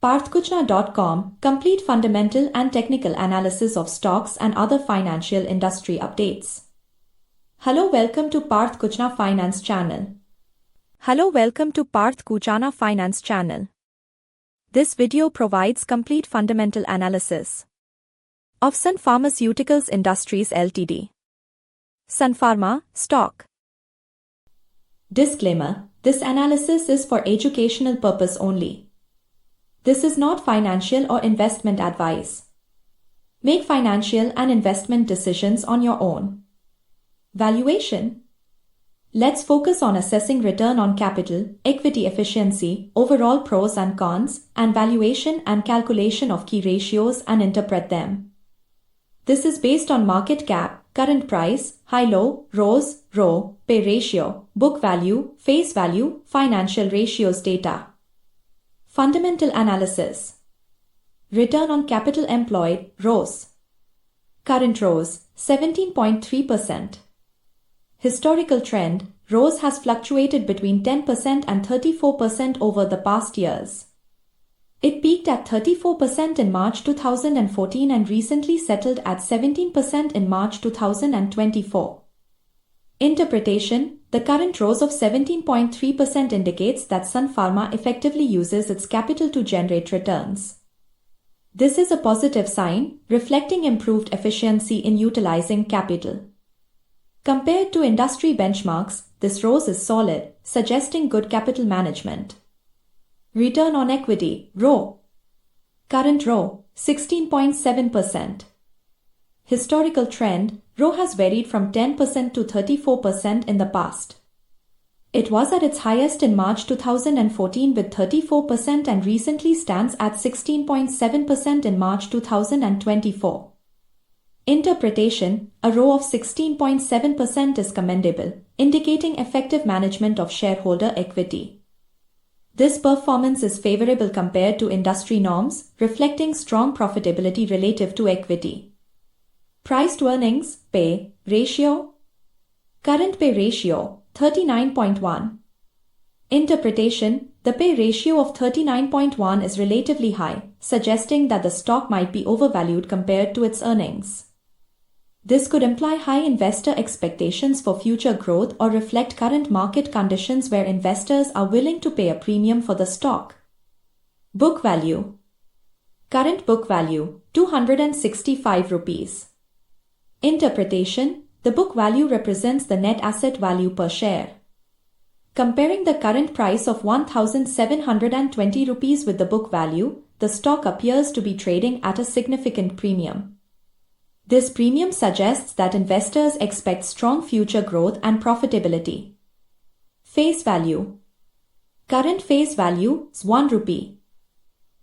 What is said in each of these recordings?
ParthKuchana.com, complete fundamental and technical analysis of stocks and other financial industry updates. Hello, welcome to Partha Kuchana Finance channel. This video provides complete fundamental analysis of Sun Pharmaceuticals Industries Ltd. Sun Pharma stock. Disclaimer: this analysis is for educational purpose only. This is not financial or investment advice. Make financial and investment decisions on your own. Valuation. Let's focus on assessing return on capital, equity efficiency, overall pros and cons, and valuation and calculation of key ratios and interpret them. This is based on market cap, current price, high-low, ROCE, ROE, P/E ratio, book value, face value, financial ratios data. Fundamental analysis. Return on capital employed, ROCE. Current ROCE, 17.3%. Historical trend, ROCE has fluctuated between 10% and 34% over the past years. It peaked at 34% in March 2014 and recently settled at 17% in March 2024. Interpretation: the current ROCE of 17.3% indicates that Sun Pharma effectively uses its capital to generate returns. This is a positive sign, reflecting improved efficiency in utilizing capital. Compared to industry benchmarks, this ROCE is solid, suggesting good capital management. Return on equity, ROE. Current ROE, 16.7%. Historical trend, ROE has varied from 10% to 34% in the past. It was at its highest in March 2014 with 34% and recently stands at 16.7% in March 2024. Interpretation: a ROE of 16.7% is commendable, indicating effective management of shareholder equity. This performance is favorable compared to industry norms, reflecting strong profitability relative to equity. Price to earnings, P/E ratio. Current P/E ratio, 39.1. Interpretation: the P/E ratio of 39.1 is relatively high, suggesting that the stock might be overvalued compared to its earnings. This could imply high investor expectations for future growth or reflect current market conditions where investors are willing to pay a premium for the stock. Book value. Current book value, 265 rupees. Interpretation: the book value represents the net asset value per share. Comparing the current price of 1,720 rupees with the book value, the stock appears to be trading at a significant premium. This premium suggests that investors expect strong future growth and profitability. Face value. Current face value is 1 rupee.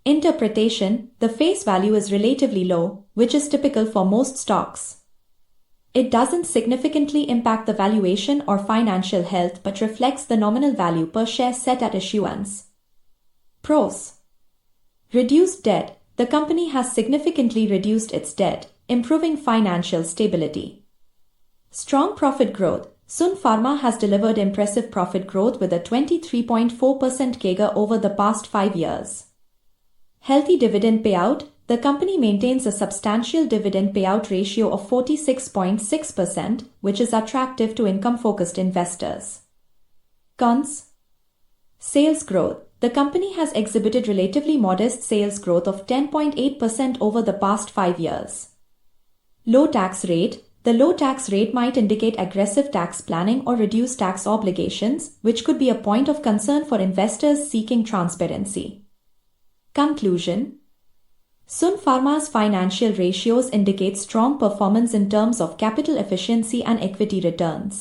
Interpretation: the face value is relatively low, which is typical for most stocks. It doesn't significantly impact the valuation or financial health but reflects the nominal value per share set at issuance. Pros. Reduced debt. The company has significantly reduced its debt, improving financial stability. Strong profit growth. Sun Pharma has delivered impressive profit growth with a 23.4% CAGR over the past 5 years. Healthy dividend payout. The company maintains a substantial dividend payout ratio of 46.6%, which is attractive to income-focused investors. Cons. Sales growth. The company has exhibited relatively modest sales growth of 10.8% over the past 5 years. Low tax rate. The low tax rate might indicate aggressive tax planning or reduced tax obligations, which could be a point of concern for investors seeking transparency. Conclusion: Sun Pharma's financial ratios indicate strong performance in terms of capital efficiency and equity returns.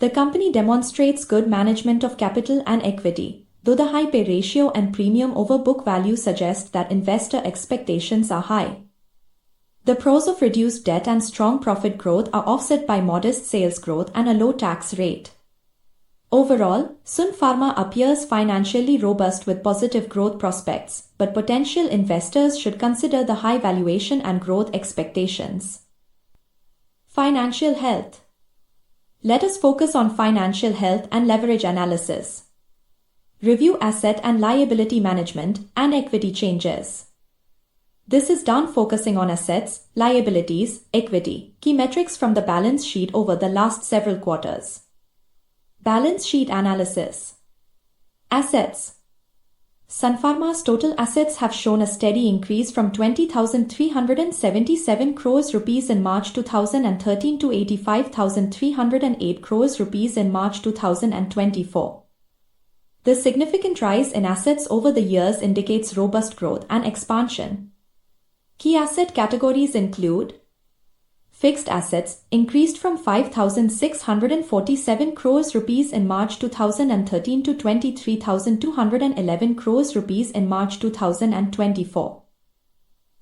The company demonstrates good management of capital and equity, though the high P/E ratio and premium over book value suggest that investor expectations are high. The pros of reduced debt and strong profit growth are offset by modest sales growth and a low tax rate. Overall, Sun Pharma appears financially robust with positive growth prospects, but potential investors should consider the high valuation and growth expectations. Financial health. Let us focus on financial health and leverage analysis. Review asset and liability management and equity changes. This is done focusing on assets, liabilities, equity, key metrics from the balance sheet over the last several quarters. Balance sheet analysis. Assets. Sun Pharma's total assets have shown a steady increase from 20,377 crores rupees in March 2013 to 85,308 crores rupees in March 2024. The significant rise in assets over the years indicates robust growth and expansion. Key asset categories include fixed assets, increased from 5,647 crores rupees in March 2013 to 23,211 crores rupees in March 2024.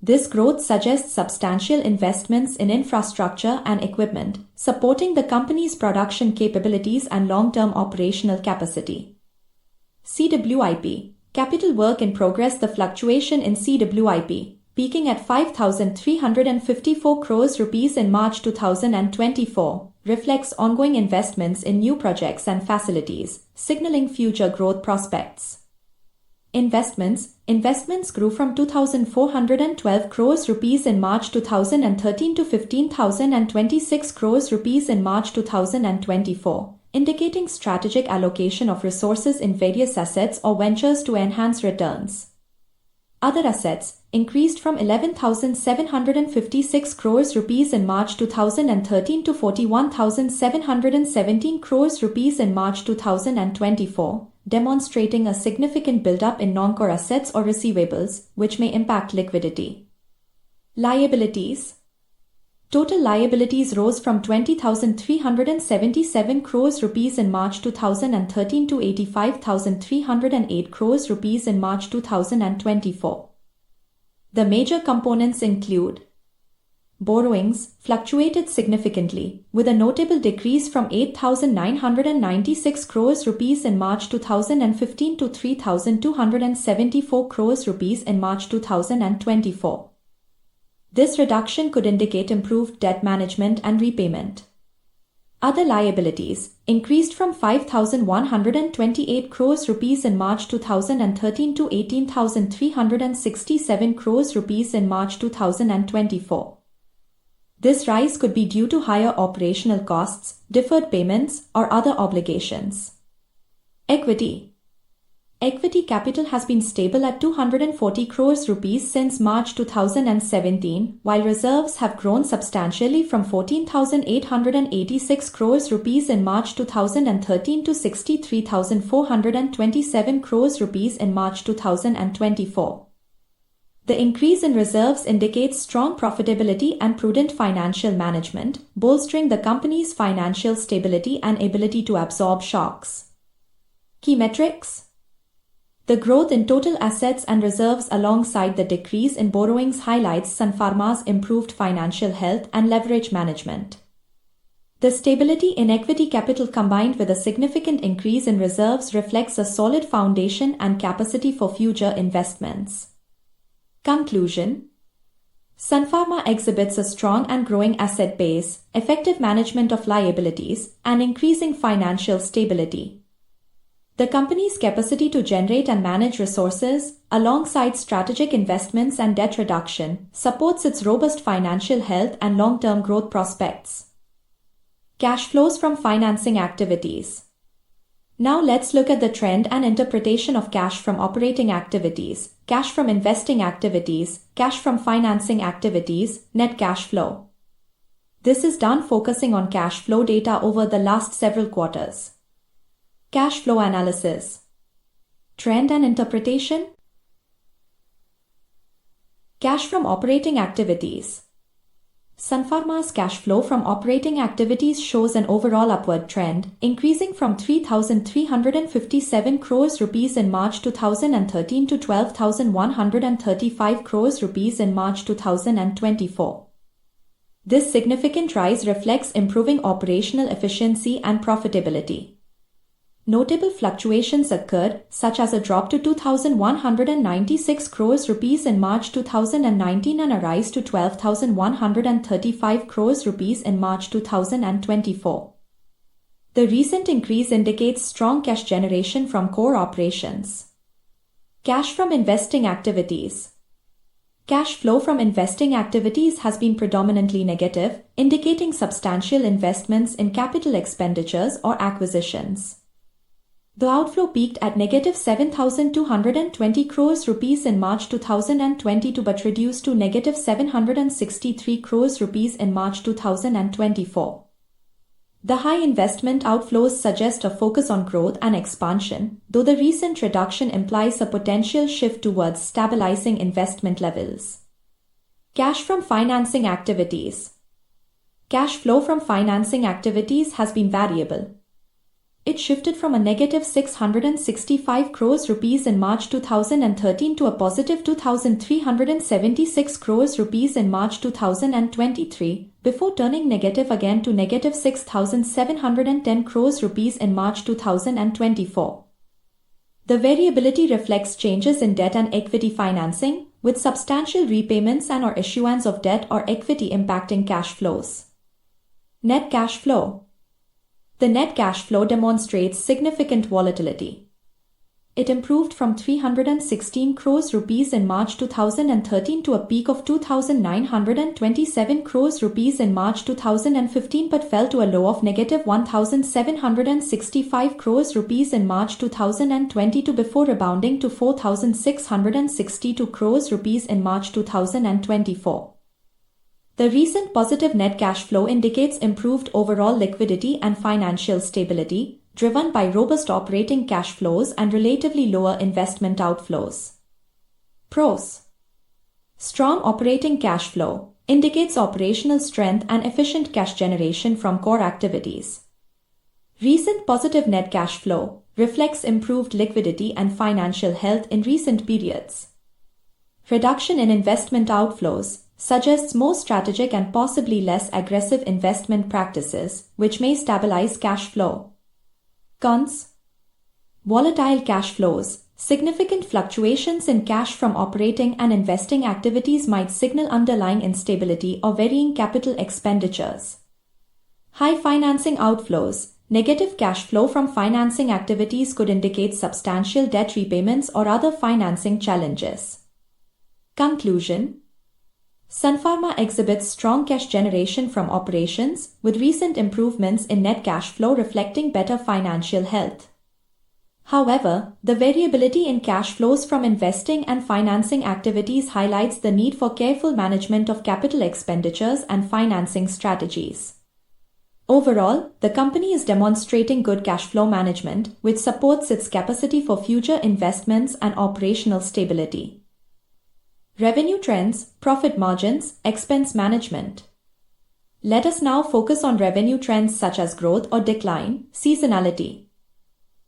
This growth suggests substantial investments in infrastructure and equipment, supporting the company's production capabilities and long-term operational capacity. CWIP, capital work in progress. The fluctuation in CWIP, peaking at 5,354 crores rupees in March 2024, reflects ongoing investments in new projects and facilities, signaling future growth prospects. Investments grew from 2,412 crores rupees in March 2013 to 15,026 crores rupees in March 2024, indicating strategic allocation of resources in various assets or ventures to enhance returns. Other assets increased from 11,756 crores rupees in March 2013 to 41,717 crores rupees in March 2024, demonstrating a significant buildup in non-core assets or receivables, which may impact liquidity. Liabilities. Total liabilities rose from 20,377 crores rupees in March 2013 to 85,308 crores rupees in March 2024. The major components include borrowings fluctuated significantly, with a notable decrease from 8,996 crores rupees in March 2015 to 3,274 crores rupees in March 2024. This reduction could indicate improved debt management and repayment. Other liabilities increased from 5,128 crores rupees in March 2013 to 18,367 crores rupees in March 2024. This rise could be due to higher operational costs, deferred payments, or other obligations. Equity capital has been stable at 240 crores rupees since March 2017, while reserves have grown substantially from 14,886 crores rupees in March 2013 to 63,427 crores rupees in March 2024. The increase in reserves indicates strong profitability and prudent financial management, bolstering the company's financial stability and ability to absorb shocks. Key metrics. The growth in total assets and reserves alongside the decrease in borrowings highlights Sun Pharma's improved financial health and leverage management. The stability in equity capital combined with a significant increase in reserves reflects a solid foundation and capacity for future investments. Conclusion. Sun Pharma exhibits a strong and growing asset base, effective management of liabilities, and increasing financial stability. The company's capacity to generate and manage resources, alongside strategic investments and debt reduction, supports its robust financial health and long-term growth prospects. Cash flows from financing activities. Now let's look at the trend and interpretation of cash from operating activities, cash from investing activities, cash from financing activities, net cash flow. This is done focusing on cash flow data over the last several quarters. Cash flow analysis. Trend and interpretation. Cash from operating activities. Sun Pharma's cash flow from operating activities shows an overall upward trend, increasing from 3,357 crores rupees in March 2013 to 12,135 crores rupees in March 2024. This significant rise reflects improving operational efficiency and profitability. Notable fluctuations occurred, such as a drop to 2,196 crores rupees in March 2019 and a rise to 12,135 crores rupees in March 2024. The recent increase indicates strong cash generation from core operations. Cash from investing activities. Cash flow from investing activities has been predominantly negative, indicating substantial investments in capital expenditures or acquisitions. The outflow peaked at negative 7,220 crores rupees in March 2022 but reduced to negative 763 crores rupees in March 2024. The high investment outflows suggest a focus on growth and expansion, though the recent reduction implies a potential shift towards stabilizing investment levels. Cash from financing activities. Cash flow from financing activities has been variable. It shifted from a negative 665 crores rupees in March 2013 to a positive 2,376 crores rupees in March 2023, before turning negative again to negative 6,710 crores rupees in March 2024. The variability reflects changes in debt and equity financing, with substantial repayments and/or issuance of debt or equity impacting cash flows. Net cash flow. The net cash flow demonstrates significant volatility. It improved from 316 crores rupees in March 2013 to a peak of 2,927 crores rupees in March 2015 but fell to a low of negative 1,765 crores rupees in March 2022 before rebounding to 4,662 crores rupees in March 2024. The recent positive net cash flow indicates improved overall liquidity and financial stability, driven by robust operating cash flows and relatively lower investment outflows. Pros. Strong operating cash flow indicates operational strength and efficient cash generation from core activities. Recent positive net cash flow reflects improved liquidity and financial health in recent periods. Reduction in investment outflows suggests more strategic and possibly less aggressive investment practices, which may stabilize cash flow. Cons. Volatile cash flows. Significant fluctuations in cash from operating and investing activities might signal underlying instability or varying capital expenditures. High financing outflows. Negative cash flow from financing activities could indicate substantial debt repayments or other financing challenges. Conclusion. Sun Pharma exhibits strong cash generation from operations, with recent improvements in net cash flow reflecting better financial health. However, the variability in cash flows from investing and financing activities highlights the need for careful management of capital expenditures and financing strategies. Overall, the company is demonstrating good cash flow management, which supports its capacity for future investments and operational stability. Revenue trends, profit margins, expense management. Let us now focus on revenue trends such as growth or decline, seasonality.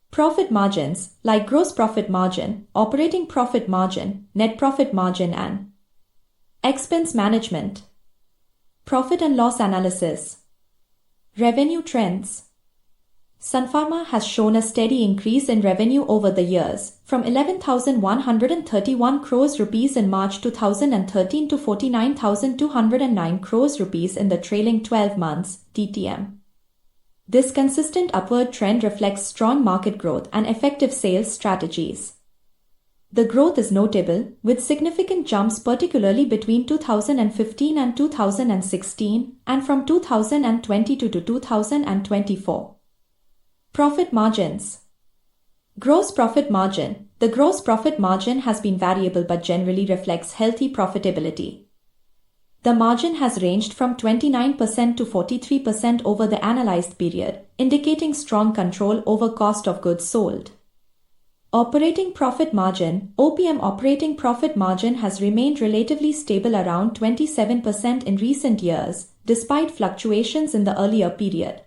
Profit margins, like gross profit margin, operating profit margin, net profit margin and expense management. Profit and loss analysis. Revenue trends. Sun Pharma has shown a steady increase in revenue over the years, from 11,131 crores rupees in March 2013 to 49,209 crores rupees in the trailing 12 months, TTM. This consistent upward trend reflects strong market growth and effective sales strategies. The growth is notable, with significant jumps particularly between 2015 and 2016, and from 2022 to 2024. Profit margins. Gross profit margin. The gross profit margin has been variable but generally reflects healthy profitability. The margin has ranged from 29% to 43% over the analyzed period, indicating strong control over cost of goods sold. Operating profit margin, OPM operating profit margin has remained relatively stable around 27% in recent years, despite fluctuations in the earlier period.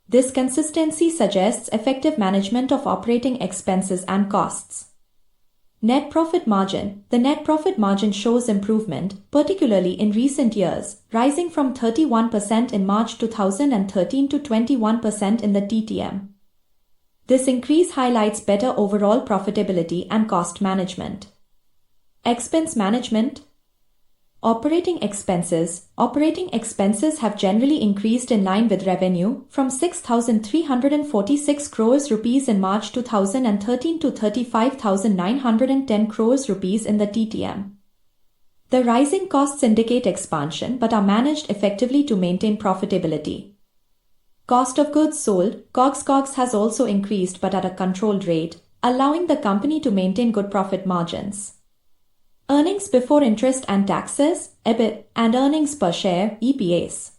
This consistency suggests effective management of operating expenses and costs. Net profit margin. The net profit margin shows improvement, particularly in recent years, rising from 31% in March 2013 to 21% in the TTM. This increase highlights better overall profitability and cost management. Expense management. Operating expenses. Operating expenses have generally increased in line with revenue from 6,346 crores rupees in March 2013 to 35,910 crores rupees in the TTM. The rising costs indicate expansion but are managed effectively to maintain profitability. Cost of goods sold, COGS has also increased but at a controlled rate, allowing the company to maintain good profit margins. Earnings before interest and taxes, EBIT, and earnings per share, EPS.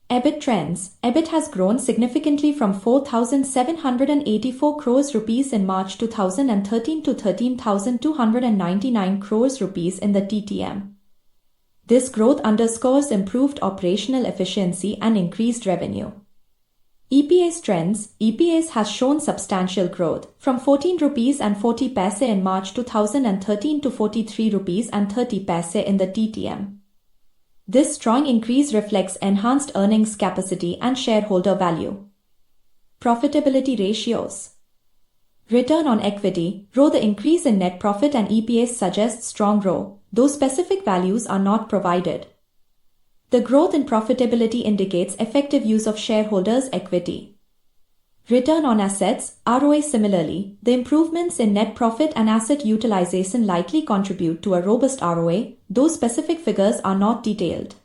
EBIT trends. EBIT has grown significantly from 4,784 crores rupees in March 2013 to 13,299 crores rupees in the TTM. This growth underscores improved operational efficiency and increased revenue. EPS trends. EPS has shown substantial growth from 14 rupees and 40 paise in March 2013 to 43 rupees and 30 paise in the TTM. This strong increase reflects enhanced earnings capacity and shareholder value. Profitability ratios. Return on equity, ROE. The increase in net profit and EPS suggests strong ROE, though specific values are not provided. The growth in profitability indicates effective use of shareholders' equity. Return on assets, ROA. Similarly, the improvements in net profit and asset utilization likely contribute to a robust ROA, though specific figures are not detailed.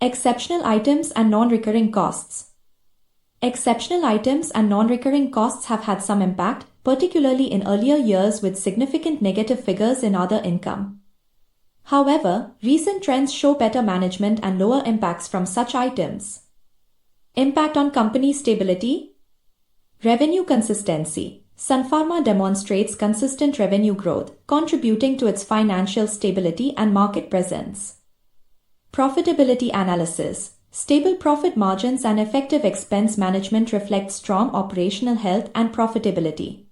Exceptional items and non-recurring costs. Exceptional items and non-recurring costs have had some impact, particularly in earlier years with significant negative figures in other income. However, recent trends show better management and lower impacts from such items. Impact on company stability. Revenue consistency. Sun Pharma demonstrates consistent revenue growth, contributing to its financial stability and market presence. Profitability analysis. Stable profit margins and effective expense management reflect strong operational health and profitability.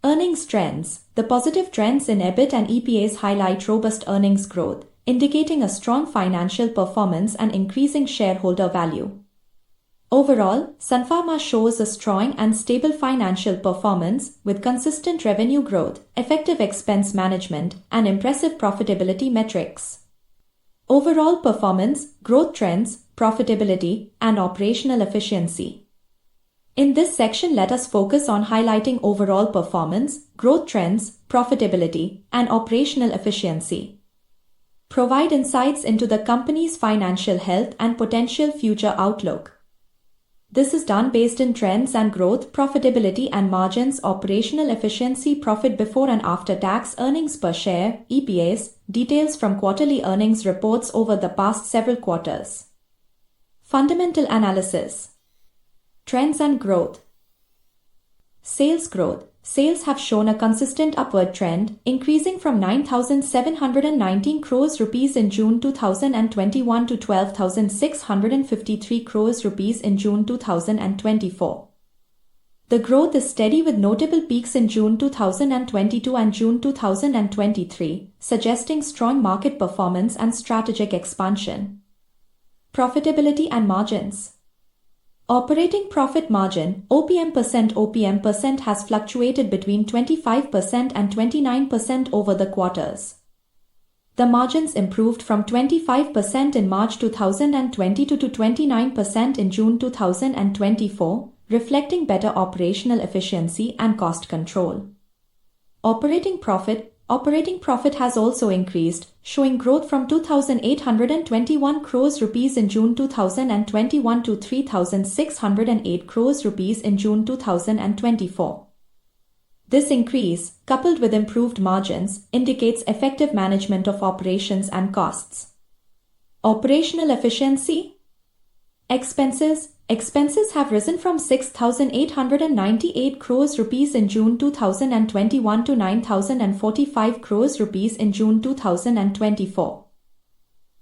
Earnings trends. The positive trends in EBIT and EPS highlight robust earnings growth, indicating a strong financial performance and increasing shareholder value. Overall, Sun Pharma shows a strong and stable financial performance with consistent revenue growth, effective expense management, and impressive profitability metrics. Overall performance, growth trends, profitability, and operational efficiency. In this section, let us focus on highlighting overall performance, growth trends, profitability, and operational efficiency. Provide insights into the company's financial health and potential future outlook. This is done based on trends and growth, profitability and margins, operational efficiency, profit before and after tax, earnings per share, EPS, details from quarterly earnings reports over the past several quarters. Fundamental analysis. Trends and growth. Sales growth. Sales have shown a consistent upward trend, increasing from 9,719 crores rupees in June 2021 to 12,653 crores rupees in June 2024. The growth is steady with notable peaks in June 2022 and June 2023, suggesting strong market performance and strategic expansion. Profitability and margins. Operating profit margin, OPM% has fluctuated between 25% and 29% over the quarters. The margins improved from 25% in March 2022 to 29% in June 2024, reflecting better operational efficiency and cost control. Operating profit has also increased, showing growth from 2,821 crores rupees in June 2021 to 3,608 crores rupees in June 2024. This increase, coupled with improved margins, indicates effective management of operations and costs. Operational efficiency. Expenses have risen from 6,898 crores rupees in June 2021 to 9,045 crores rupees in June 2024.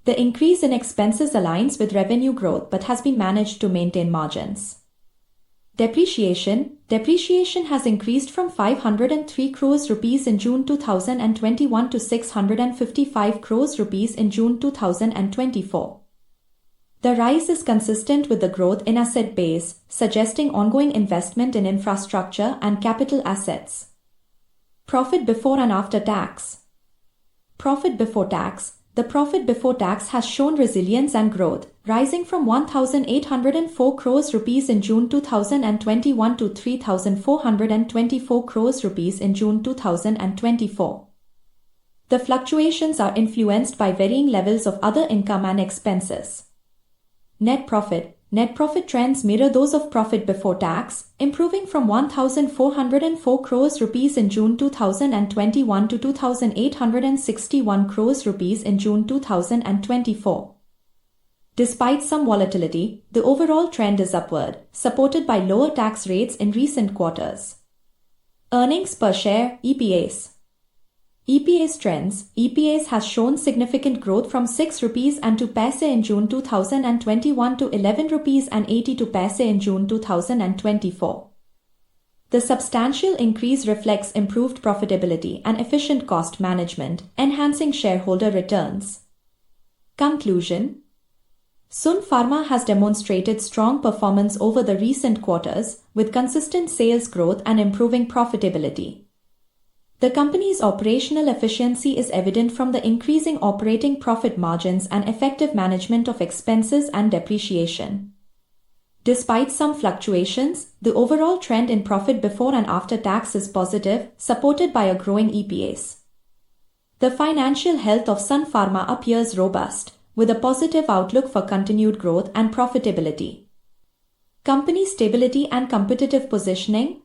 The increase in expenses aligns with revenue growth but has been managed to maintain margins. Depreciation has increased from 503 crores rupees in June 2021 to 655 crores rupees in June 2024. The rise is consistent with the growth in asset base, suggesting ongoing investment in infrastructure and capital assets. Profit before and after tax. Profit before tax. the profit before tax has shown resilience and growth, rising from 1,804 crores rupees in June 2021 to 3,424 crores rupees in June 2024. The fluctuations are influenced by varying levels of other income and expenses. Net profit trends mirror those of profit before tax, improving from 1,404 crores rupees in June 2021 to 2,861 crores rupees in June 2024. Despite some volatility, the overall trend is upward, supported by lower tax rates in recent quarters. Earnings per share (EPS). EPS trends. EPS has shown significant growth from 6 rupees and 2 paise in June 2021 to 11 rupees and 82 paise in June 2024. The substantial increase reflects improved profitability and efficient cost management, enhancing shareholder returns. Conclusion: Sun Pharma has demonstrated strong performance over the recent quarters, with consistent sales growth and improving profitability. The company's operational efficiency is evident from the increasing operating profit margins and effective management of expenses and depreciation. Despite some fluctuations, the overall trend in profit before and after tax is positive, supported by a growing EPS. The financial health of Sun Pharma appears robust, with a positive outlook for continued growth and profitability. Company stability and competitive positioning.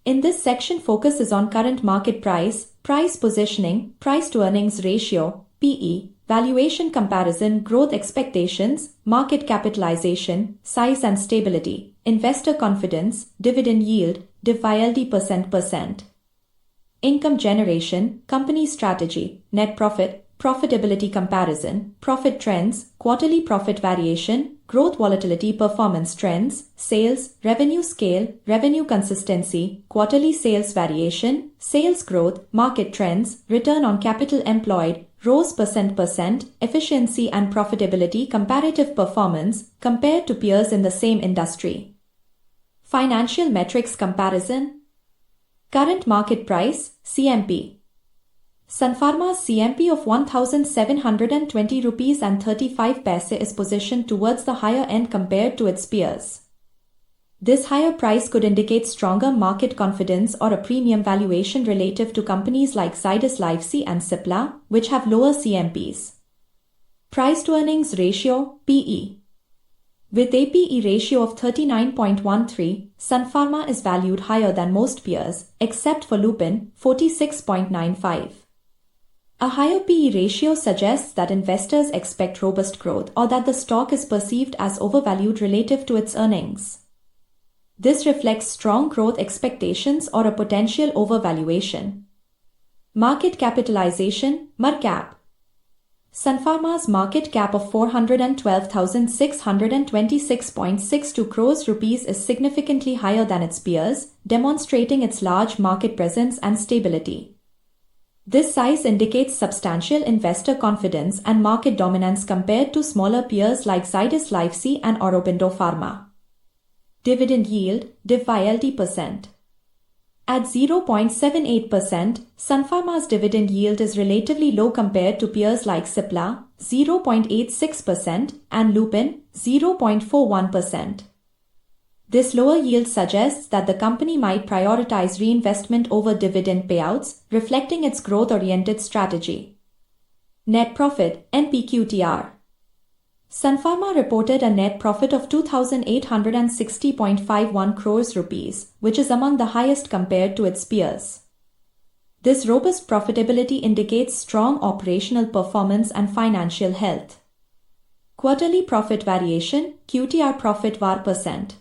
In this section, focus is on current market price positioning, price to earnings ratio, PE, valuation comparison, growth expectations, market capitalization, size and stability, investor confidence, dividend yield, dividend %. Income generation, company strategy, net profit, profitability comparison, profit trends, quarterly profit variation, growth volatility performance trends, sales, revenue scale, revenue consistency, quarterly sales variation, sales growth, market trends, return on capital employed, ROCE %, efficiency and profitability comparative performance compared to peers in the same industry. Financial metrics comparison. Current market price, CMP. Sun Pharma's CMP of 1,720 rupees and 35 paise is positioned towards the higher end compared to its peers. This higher price could indicate stronger market confidence or a premium valuation relative to companies like Zydus Lifesci and Cipla, which have lower CMPs. Price to earnings ratio, PE. With a PE ratio of 39.13, Sun Pharma is valued higher than most peers, except for Lupin, 46.95. A higher PE ratio suggests that investors expect robust growth or that the stock is perceived as overvalued relative to its earnings. This reflects strong growth expectations or a potential overvaluation. Market capitalization, markup. Sun Pharma's market cap of 412,626.62 crores rupees is significantly higher than its peers, demonstrating its large market presence and stability. This size indicates substantial investor confidence and market dominance compared to smaller peers like Zydus Lifesci and Aurobindo Pharma. Dividend yield, dividend %. At 0.78%, Sun Pharma's dividend yield is relatively low compared to peers like Cipla, 0.86%, and Lupin, 0.41%. This lower yield suggests that the company might prioritize reinvestment over dividend payouts, reflecting its growth-oriented strategy. Net profit, NPQTR. Sun Pharma reported a net profit of 2,860.51 crores rupees, which is among the highest compared to its peers. This robust profitability indicates strong operational performance and financial health. Quarterly profit variation, QTR profit VAR %.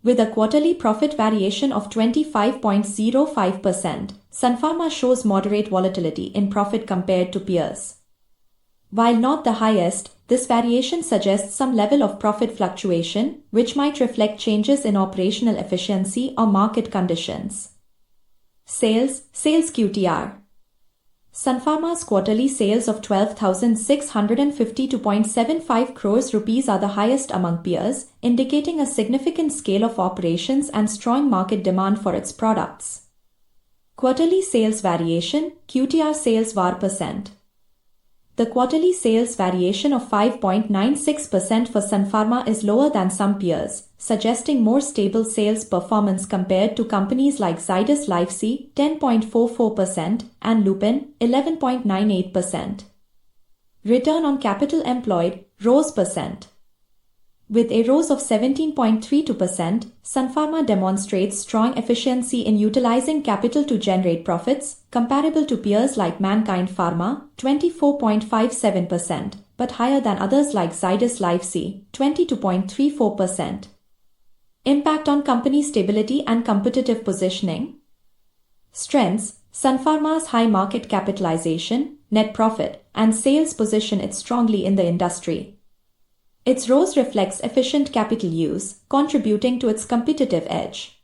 With a quarterly profit variation of 25.05%, Sun Pharma shows moderate volatility in profit compared to peers. While not the highest, this variation suggests some level of profit fluctuation, which might reflect changes in operational efficiency or market conditions. Sales QTR. Sun Pharma's quarterly sales of 12,652.75 crores rupees are the highest among peers, indicating a significant scale of operations and strong market demand for its products. Quarterly sales variation, QTR sales VAR %. The quarterly sales variation of 5.96% for Sun Pharma is lower than some peers, suggesting more stable sales performance compared to companies like Zydus Lifesci 10.44% and Lupin 11.98%. Return on capital employed, ROCE %. With a ROCE of 17.32%, Sun Pharma demonstrates strong efficiency in utilizing capital to generate profits, comparable to peers like Mankind Pharma, 24.57%, but higher than others like Zydus Lifesci, 22.34%. Impact on company stability and competitive positioning. Strengths: Sun Pharma's high market capitalization, net profit, and sales position it strongly in the industry. Its ROCE reflects efficient capital use, contributing to its competitive edge.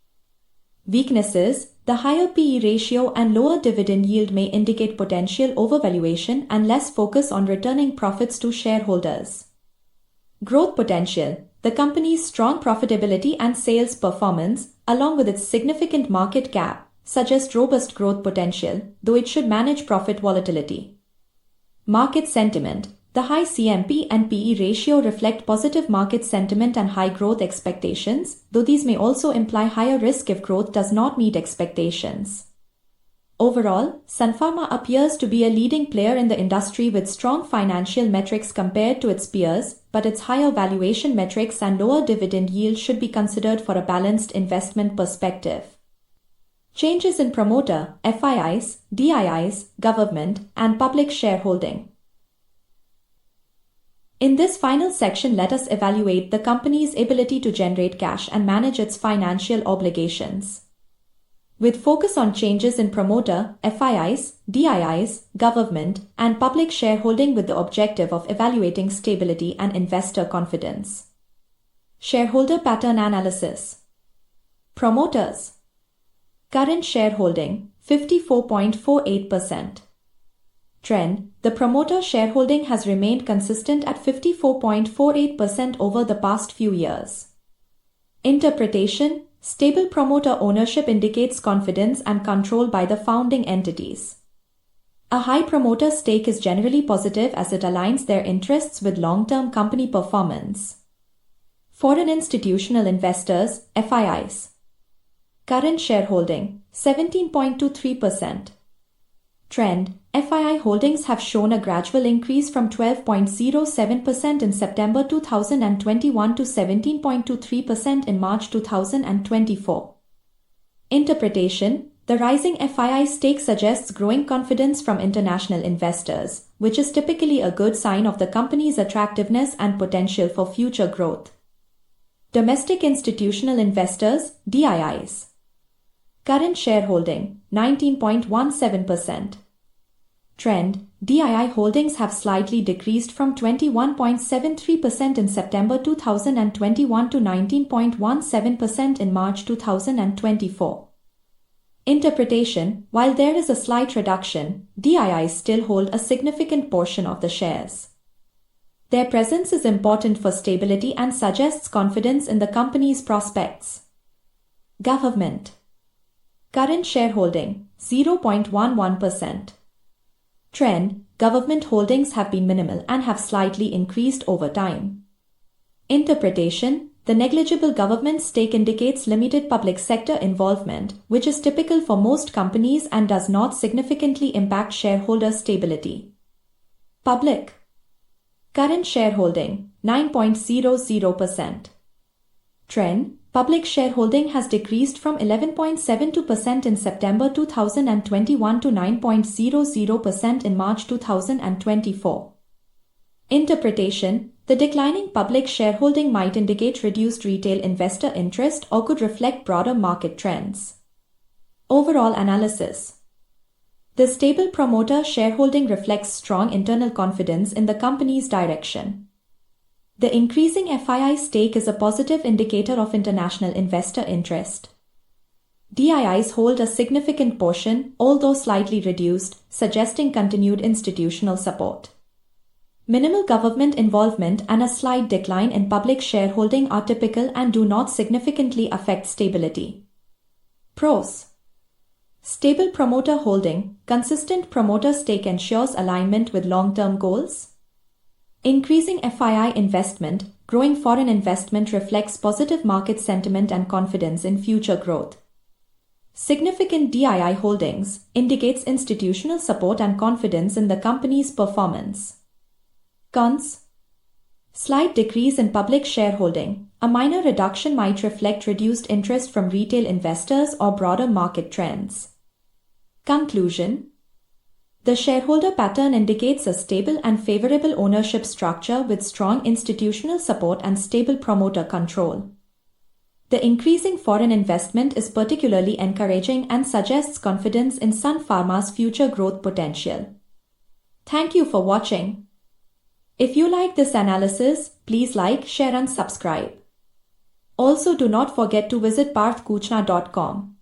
Weaknesses: the higher PE ratio and lower dividend yield may indicate potential overvaluation and less focus on returning profits to shareholders. Growth potential: the company's strong profitability and sales performance, along with its significant market cap, suggest robust growth potential, though it should manage profit volatility. Market sentiment: the high CMP and PE ratio reflect positive market sentiment and high growth expectations, though these may also imply higher risk if growth does not meet expectations. Overall, Sun Pharma appears to be a leading player in the industry with strong financial metrics compared to its peers, but its higher valuation metrics and lower dividend yield should be considered for a balanced investment perspective. Changes in promoter, FIIs, DIIs, government, and public shareholding. In this final section, let us evaluate the company's ability to generate cash and manage its financial obligations. With focus on changes in promoter, FIIs, DIIs, government, and public shareholding with the objective of evaluating stability and investor confidence. Shareholder pattern analysis. Promoters. Current shareholding, 54.48%. Trend: the promoter shareholding has remained consistent at 54.48% over the past few years. Interpretation: stable promoter ownership indicates confidence and control by the founding entities. A high promoter stake is generally positive as it aligns their interests with long-term company performance. Foreign institutional investors, FIIs. Current shareholding, 17.23%. Trend: FII holdings have shown a gradual increase from 12.07% in September 2021 to 17.23% in March 2024. Interpretation: the rising FII stake suggests growing confidence from international investors, which is typically a good sign of the company's attractiveness and potential for future growth. Domestic institutional investors, DIIs. Current shareholding, 19.17%. Trend: DII holdings have slightly decreased from 21.73% in September 2021 to 19.17% in March 2024. Interpretation: while there is a slight reduction, DIIs still hold a significant portion of the shares. Their presence is important for stability and suggests confidence in the company's prospects. Government. Current shareholding, 0.11%. Trend: government holdings have been minimal and have slightly increased over time. Interpretation: the negligible government stake indicates limited public sector involvement, which is typical for most companies and does not significantly impact shareholder stability. Public. Current shareholding, 9.00%. Trend: public shareholding has decreased from 11.72% in September 2021 to 9.00% in March 2024. Interpretation: the declining public shareholding might indicate reduced retail investor interest or could reflect broader market trends. Overall analysis. The stable promoter shareholding reflects strong internal confidence in the company's direction. The increasing FII stake is a positive indicator of international investor interest. DIIs hold a significant portion, although slightly reduced, suggesting continued institutional support. Minimal government involvement and a slight decline in public shareholding are typical and do not significantly affect stability. Pros. Stable promoter holding. Consistent promoter stake ensures alignment with long-term goals. Increasing FII investment. Growing foreign investment reflects positive market sentiment and confidence in future growth. Significant DII holdings indicates institutional support and confidence in the company's performance. Cons. Slight decrease in public shareholding. A minor reduction might reflect reduced interest from retail investors or broader market trends. Conclusion. The shareholder pattern indicates a stable and favorable ownership structure with strong institutional support and stable promoter control. The increasing foreign investment is particularly encouraging and suggests confidence in Sun Pharma's future growth potential. Thank you for watching. If you like this analysis, please like, share and subscribe. Also do not forget to visit parthakuchana.com.